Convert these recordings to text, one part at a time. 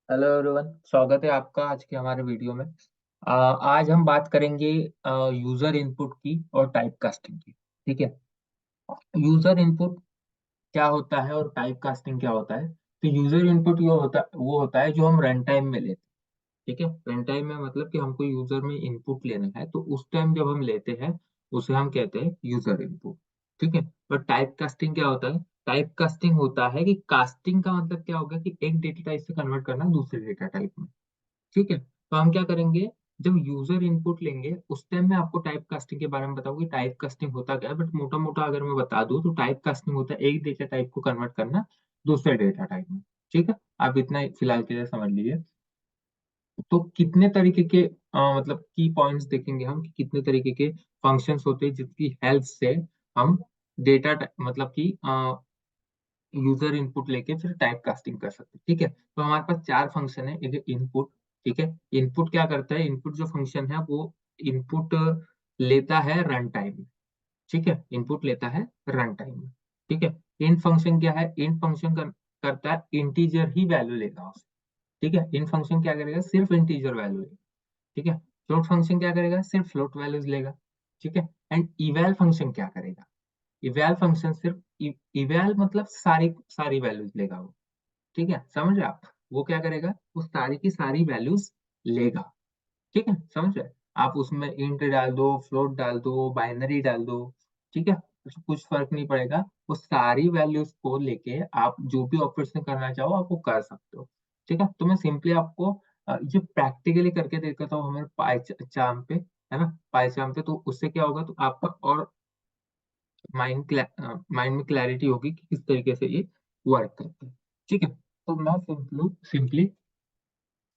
Hello everyone, स्वागत है आपका आज के हमारे वीडियो में। आज हम बात करेंगे यूजर इनपुट की और टाइप कास्टिंग की। ठीक है। यूजर इनपुट क्या होता है और टाइप कास्टिंग क्या होता है? तो यूजर इनपुट वो होता है जो हम रन टाइम में लेते हैं। ठीक है। रन टाइम में मतलब कि हमको यूजर में इनपुट लेना है, तो उस टाइम जब हम लेते हैं उसे हम कहते हैं यूजर इनपुट। ठीक है। और टाइप कास्टिंग क्या होता है? टाइप कास्टिंग होता है कि कास्टिंग का मतलब क्या होगा कि एक डेटा टाइप से कन्वर्ट करना दूसरे डेटा टाइप में। ठीक है। तो हम क्या करेंगे, जब यूजर इनपुट लेंगे उस टाइम में आपको टाइप कास्टिंग के बारे में बताऊंगी टाइप कास्टिंग होता क्या है। बट मोटा मोटा अगर मैं बता दूं तो टाइप कास्टिंग होता है एक डेटा टाइप को कन्वर्ट करना दूसरे डेटा टाइप में। ठीक है। आप इतना ही फिलहाल के लिए समझ लीजिए। तो कितने तरीके के मतलब की पॉइंट्स देखेंगे हम कि कितने तरीके के फंक्शंस होते हैं जिसकी हेल्प से हम डेटा मतलब कि यूजर इनपुट लेके फिर टाइप कास्टिंग कर सकते हैं। ठीक है। तो हमारे पास चार फंक्शन है। एक इनपुट। ठीक है। इनपुट क्या करता है? इनपुट जो फंक्शन है वो इनपुट लेता है रन टाइम में। ठीक है। इनपुट लेता है रन टाइम में। ठीक है। इन फंक्शन क्या है? इन फंक्शन करता है इंटीजर ही वैल्यू लेगा उससे। ठीक है। इन फंक्शन क्या करेगा? सिर्फ इंटीजर वैल्यू लेगा। ठीक है। फ्लोट फंक्शन क्या करेगा? सिर्फ फ्लोट वैल्यूज लेगा। ठीक है। एंड इवैल फंक्शन क्या करेगा? इवैल फंक्शन सिर्फ इवैल मतलब सारी सारी वैल्यूज लेगा वो। ठीक है, समझ रहे आप? वो क्या करेगा? वो सारी की सारी वैल्यूज लेगा। ठीक है, समझ रहे? आप उसमें इंट डाल दो, फ्लोट डाल दो, बाइनरी डाल दो। ठीक है, उसको कुछ फर्क नहीं पड़ेगा। वो सारी वैल्यूज को लेके आप जो भी ऑपरेशन करना चाहो आप वो कर सकते हो। ठीक है। तो मैं सिंपली आपको ये प्रैक्टिकली करके देता हूँ हमारे पाई चार्म पे, है ना? पाई चार्म पे, तो उससे क्या होगा तो आपका और माइंड में क्लैरिटी होगी कि किस तरीके से ये वर्क करता है। ठीक है। तो मैं सिंपली सिंपली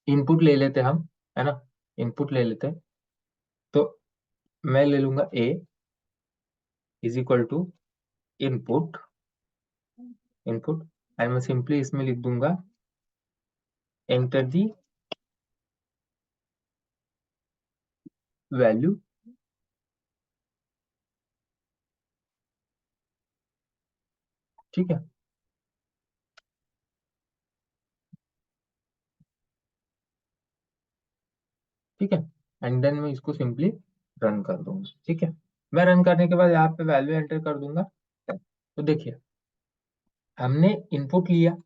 इनपुट ले लेते हैं हम, है ना? इनपुट ले लेते हैं। तो मैं ले लूंगा A is equal to input. Input and मैं सिंपली इसमें लिख दूंगा एंटर दी वैल्यू। ठीक है। ठीक है। एंड देन मैं इसको सिंपली रन कर दूंगा। ठीक है। मैं रन करने के बाद यहाँ पे वैल्यू एंटर कर दूंगा। तो देखिए, हमने इनपुट लिया,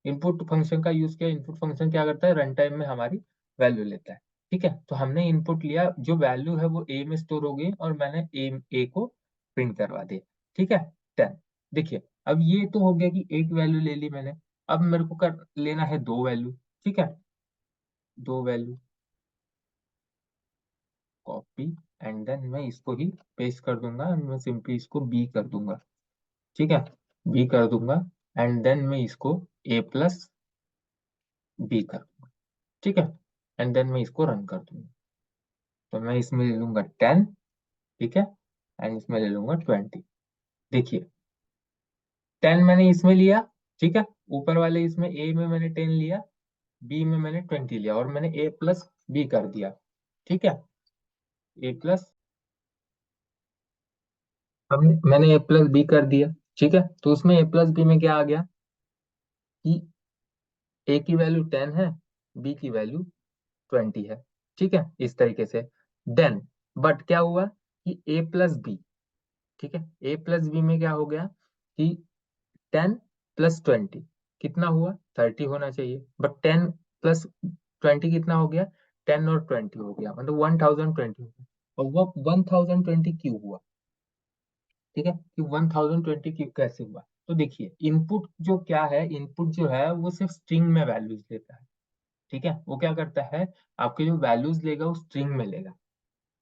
इनपुट फंक्शन का यूज किया। इनपुट फंक्शन क्या करता है? रन टाइम में हमारी वैल्यू लेता है। ठीक है। तो हमने इनपुट लिया, जो वैल्यू है वो ए में स्टोर हो गई और मैंने ए को प्रिंट करवा दिया। ठीक है। 10। देखिए, अब ये तो हो गया कि एक वैल्यू ले ली मैंने। अब मेरे को कर लेना है दो वैल्यू। ठीक है। दो वैल्यू कॉपी एंड देन मैं इसको ही पेस्ट कर दूंगा and मैं सिंपली इसको बी कर दूंगा। ठीक है। बी कर दूंगा एंड देन मैं इसको ए प्लस बी कर दूंगा। ठीक है। एंड देन मैं इसको रन कर दूंगा। तो मैं इसमें ले लूंगा 10। ठीक है। एंड इसमें ले लूंगा 20। देखिए, 10 मैंने इसमें लिया। ठीक है। ऊपर वाले इसमें ए में मैंने 10 लिया, बी में मैंने 20 लिया और मैंने ए प्लस बी कर दिया। ठीक है। ए प्लस, मैंने ए प्लस बी कर दिया। ठीक है। तो उसमें ए प्लस बी में क्या आ गया कि ए की वैल्यू 10 है, बी की वैल्यू 20 है। ठीक है, इस तरीके से। देन बट क्या हुआ कि ए प्लस बी, ठीक है, ए प्लस बी में क्या हो गया कि 10 प्लस 20 कितना हुआ? 30 होना चाहिए। बट 10 प्लस 20 कितना हो गया? 10 और 20 हो गया, मतलब 1020 हो गया। और वो 1020 क्यों हुआ? ठीक है, कि 1020 क्यों कैसे हुआ? तो देखिए, इनपुट जो क्या है, इनपुट जो है वो सिर्फ स्ट्रिंग में वैल्यूज लेता है। ठीक है। वो क्या करता है? आपके जो वैल्यूज लेगा वो स्ट्रिंग में लेगा।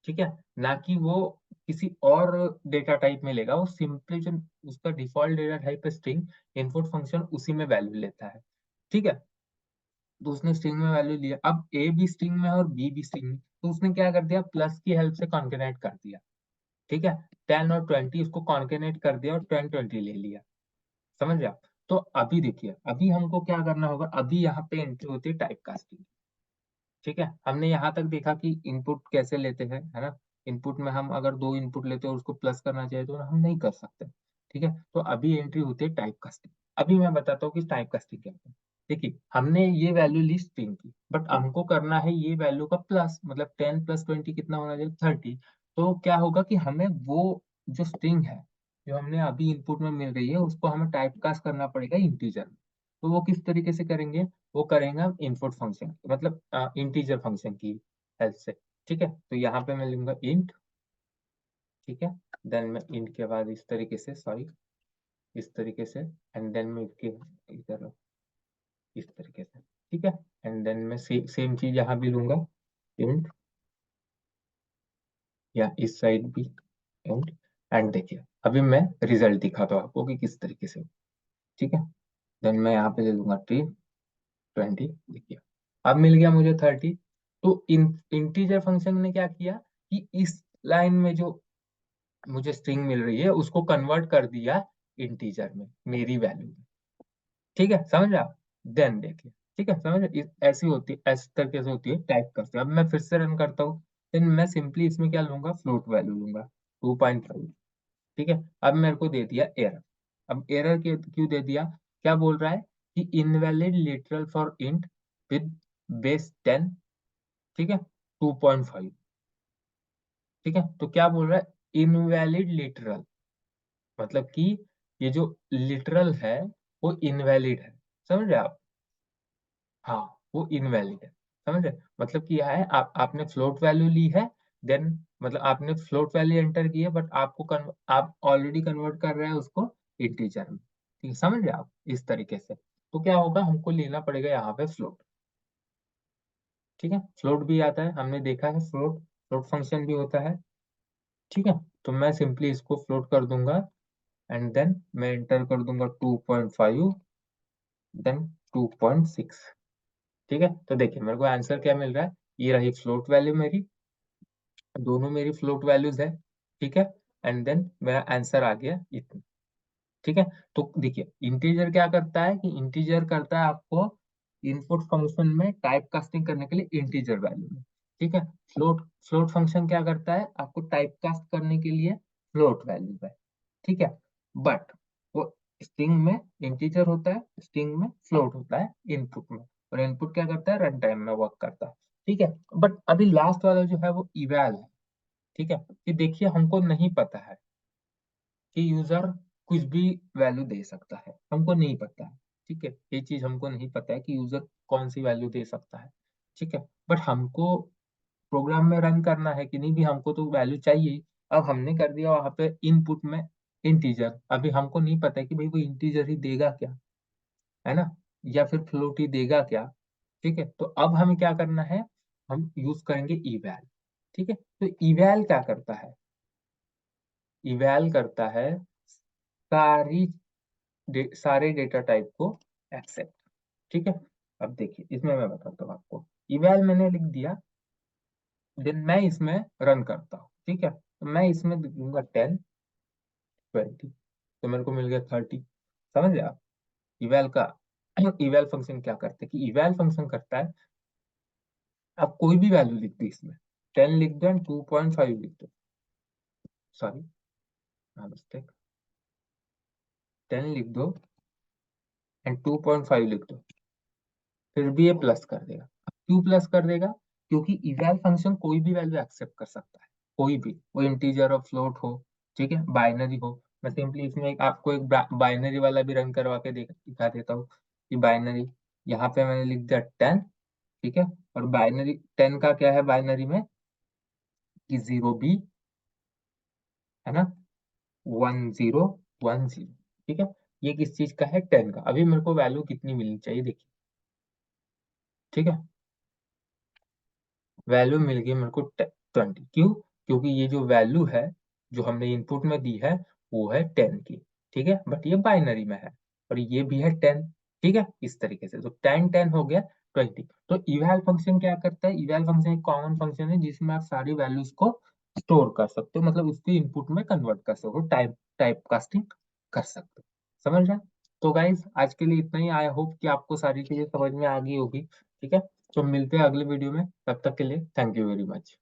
ठीक है। ना कि वो किसी और डेटा टाइप में लेगा। वो सिंपली जो उसका डिफॉल्ट डेटा टाइप है स्ट्रिंग, इनपुट फंक्शन उसी में वैल्यू लेता है। ठीक है। तो उसने स्ट्रिंग में वैल्यू लिया। अब ए भी स्ट्रिंग में है और बी भी स्ट्रिंग में, तो उसने क्या कर दिया? प्लस की हेल्प से कॉन्केनेट कर दिया। ठीक है। 10 और 20 उसको कॉन्केनेट कर दिया और 10 20 ले लिया। समझ रहे आप? तो अभी देखिए, अभी हमको क्या करना होगा? अभी यहाँ पे एंट्री होती है टाइप कास्टिंग। ठीक है। हमने यहाँ तक देखा कि इनपुट कैसे लेते हैं, है ना? इनपुट में हम अगर दो इनपुट लेते हैं और उसको प्लस करना चाहिए तो हम नहीं कर सकते। ठीक है। तो अभी एंट्री होती है टाइप कास्टिंग। अभी मैं बताता हूँ कि टाइप कास्टिंग क्या होता है। देखिए हमने ये वैल्यू ली स्ट्रिंग की, बट हमको करना है ये वैल्यू का प्लस, मतलब 10 + 20 कितना होना चाहिए, 30। तो क्या होगा कि हमें वो जो स्ट्रिंग है जो हमने अभी इनपुट में मिल रही है उसको हमें टाइप कास्ट करना पड़ेगा इंटीजर में। तो वो किस तरीके से करेंगे, वो करेंगे हम इनपुट फंक्शन मतलब इंटीजर फंक्शन की हेल्प से। ठीक है, तो यहाँ पे मैं लूंगा इंट। ठीक है, देन मैं इंट के बाद इस तरीके से, सॉरी इस तरीके से, एंड देन मैं इसके इधर इस तरीके से। ठीक है, एंड देन मैं सेम चीज यहाँ भी लूंगा, इंट, या इस साइड भी इंट। एंड देखिए अभी मैं रिजल्ट दिखाता हूँ आपको कि किस तरीके से। ठीक है, देन मैं यहाँ पे ले लूंगा 20। देखिए अब मिल गया मुझे 30। तो इंटीजर फंक्शन ने क्या किया कि इस लाइन में जो मुझे स्ट्रिंग मिल रही है उसको कन्वर्ट कर दिया इंटीजर में, मेरी वैल्यू में। ठीक है, समझ रहे आप? देन देखिए, ठीक है, समझ रहे? ऐसी होती है, इस तरीके से होती है टाइप करते हैं। अब मैं फिर से रन करता हूँ, देन मैं सिंपली इसमें क्या लूंगा, फ्लोट वैल्यू लूंगा 2.5। ठीक है, अब मेरे को दे दिया एरर। अब एरर क्यों दे दिया, क्या बोल रहा है कि invalid literal for int with base 10। ठीक है, 2.5। ठीक है, तो क्या बोल रहा है, इनवैलिड लिटरल, मतलब कि ये जो लिटरल है वो इनवैलिड है। समझ रहे आप? हाँ, वो इनवैलिड है। समझ रहे? मतलब कि यह है, आपने फ्लोट वैल्यू ली है, देन मतलब आपने फ्लोट वैल्यू एंटर की है, बट आप ऑलरेडी कन्वर्ट कर रहे हैं उसको इंटीजर में। ठीक है, समझ रहे आप? इस तरीके से तो क्या होगा, हमको लेना पड़ेगा यहाँ पे फ्लोट। ठीक है, फ्लोट भी आता है, हमने देखा है फ्लोट, फ्लोट फंक्शन भी होता है। ठीक है, तो मैं सिंपली इसको फ्लोट कर दूंगा, एंड देन मैं एंटर कर दूंगा 2.5, देन 2.6। ठीक है, तो देखिए मेरे को आंसर क्या मिल रहा है, ये रही फ्लोट वैल्यू मेरी, दोनों मेरी फ्लोट वैल्यूज है। ठीक है, एंड देन मेरा आंसर आ गया इतना। ठीक है, तो देखिए इंटीजर क्या करता है कि इंटीजर करता है आपको इनपुट फंक्शन में टाइप कास्टिंग करने के लिए इंटीजर वैल्यू में। ठीक है, फ्लोट फ्लोट फंक्शन क्या करता है आपको टाइप कास्ट करने के लिए फ्लोट वैल्यू में। ठीक है, बट वो स्ट्रिंग में इंटीजर होता है, स्ट्रिंग में फ्लोट होता है इनपुट में, और इनपुट क्या करता है, रन टाइम में वर्क करता है। ठीक है, बट अभी लास्ट वाला जो है वो इवैल है। ठीक है, कि देखिए हमको नहीं पता है कि यूजर कुछ भी वैल्यू दे सकता है, हमको नहीं पता है। ठीक है, ये चीज हमको नहीं पता है कि यूजर कौन सी वैल्यू दे सकता है। ठीक है, बट हमको प्रोग्राम में रन करना है कि नहीं भी, हमको तो वैल्यू चाहिए ही। अब हमने कर दिया वहां पे इनपुट में इंटीजर, अभी हमको नहीं पता है कि भाई वो इंटीजर ही देगा क्या, है ना, या फिर फ्लोट ही देगा क्या। ठीक है, तो अब हमें क्या करना है, हम यूज करेंगे इवैल। ठीक है, तो इवैल क्या करता है, इवैल करता है सारी सारे डेटा टाइप को एक्सेप्ट। ठीक है, अब देखिए इसमें मैं बताता हूँ आपको, इवैल मैंने लिख दिया, देन मैं इसमें रन करता हूँ। ठीक है, तो मैं इसमें दूंगा 10, 20, तो मेरे को मिल गया 30। समझ गए आप? इवैल का इवैल फंक्शन क्या करता है कि इवैल फंक्शन करता है, आप कोई भी वैल्यू लिख दो इसमें, 10 लिख दो एंड 2.5 लिख दो, सॉरी मिस्टेक, 10 लिख दो एंड 2.5 लिख दो, फिर भी ये प्लस कर देगा। अब क्यों प्लस कर देगा, क्योंकि इवैल फंक्शन कोई भी वैल्यू एक्सेप्ट कर सकता है, कोई भी, वो इंटीजर और फ्लोट हो, ठीक है, बाइनरी हो। मैं सिंपली इसमें आपको एक बाइनरी वाला भी रन करवा के दिखा देता हूँ कि बाइनरी, यहाँ पे मैंने लिख दिया 10। ठीक है, और बाइनरी 10 का क्या है बाइनरी में, कि 0B, है ना, 1010। ठीक है, ये किस चीज का है, 10 का। अभी मेरे को वैल्यू कितनी मिलनी चाहिए देखिए। ठीक है, वैल्यू मिल गई मेरे को 20। क्यों, क्योंकि ये जो वैल्यू है जो हमने इनपुट में दी है वो है 10 की। ठीक है, बट ये बाइनरी में है, और ये भी है 10। ठीक है, इस तरीके से तो 10 10 हो गया 20। तो इवैल फंक्शन क्या करता है, इवैल फंक्शन एक कॉमन फंक्शन है जिसमें आप सारी वैल्यूज को स्टोर कर सकते हो, मतलब उसको इनपुट में कन्वर्ट कर सकते हो, टाइप टाइप कास्टिंग कर सकते हो। समझ रहे हैं? तो गाइज आज के लिए इतना ही, आई होप कि आपको सारी चीजें समझ में आ गई होगी। ठीक है, तो मिलते हैं अगले वीडियो में, तब तक के लिए थैंक यू वेरी मच।